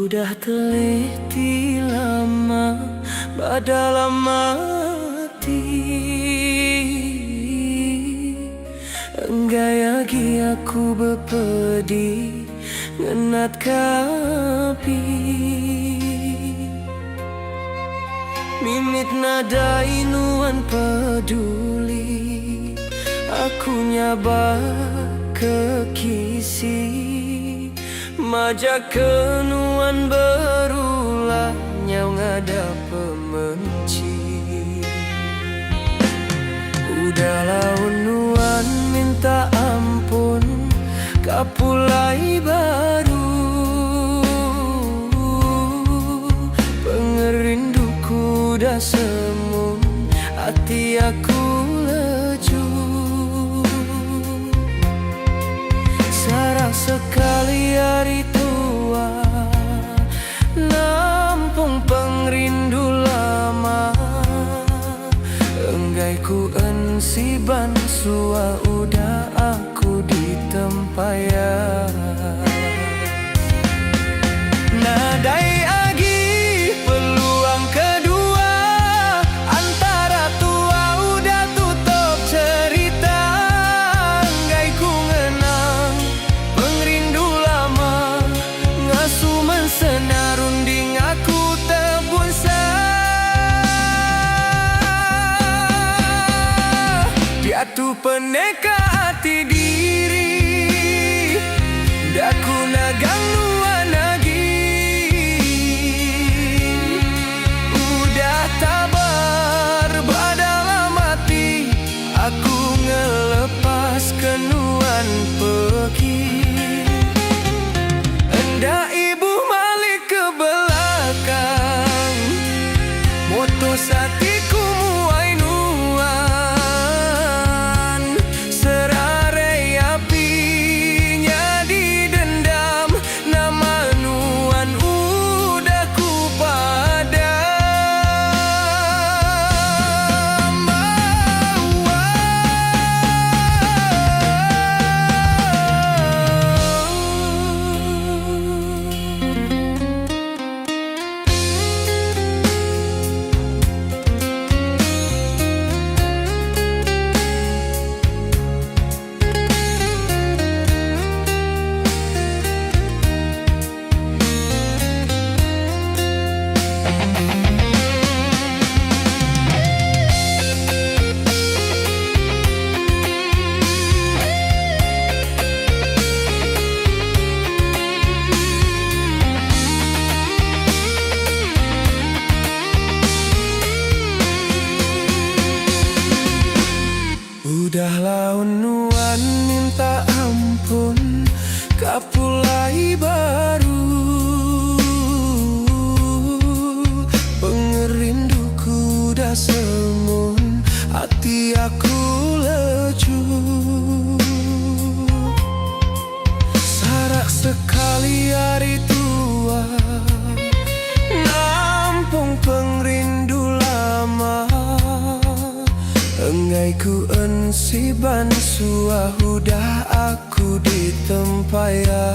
Udah teliti lama badalam mati, enggak lagi aku berpedi ngenat kapi. Mimit nada inuan peduli, aku nyaba kekisi. Majak kenuan berulah nyau ngada pemenci. Udahlah unuan minta ampun, kapulai baru. Pengerinduku dah semu, hati aku leju. Sarah sekali hari tua, nampung pengrindu lama. Enggai ku ensiban sua, udah aku ditempaya. Nadai agi peluang kedua, antara tua udah tutup cerita. Enggai ku ngenang pengrindu lama, ngasu mensenarunding aku tebunsa. Diatu peneka hati diri, daku nagang nuan lagi. Udah tabar badalam mati, aku ngelepas kenuan pergi. Endah ibu balik ke belakang, moto satiku muai nuan. Serarai apinya didendam, nama nuan udah ku padam. Udahlah unuan minta ampun, kapulai baru. Pengerinduku dah semun, hati aku leju. Sarak sekali hari tua, nampung pengrindu lama. Enggai ku ensiban sua, udah aku ditempaya.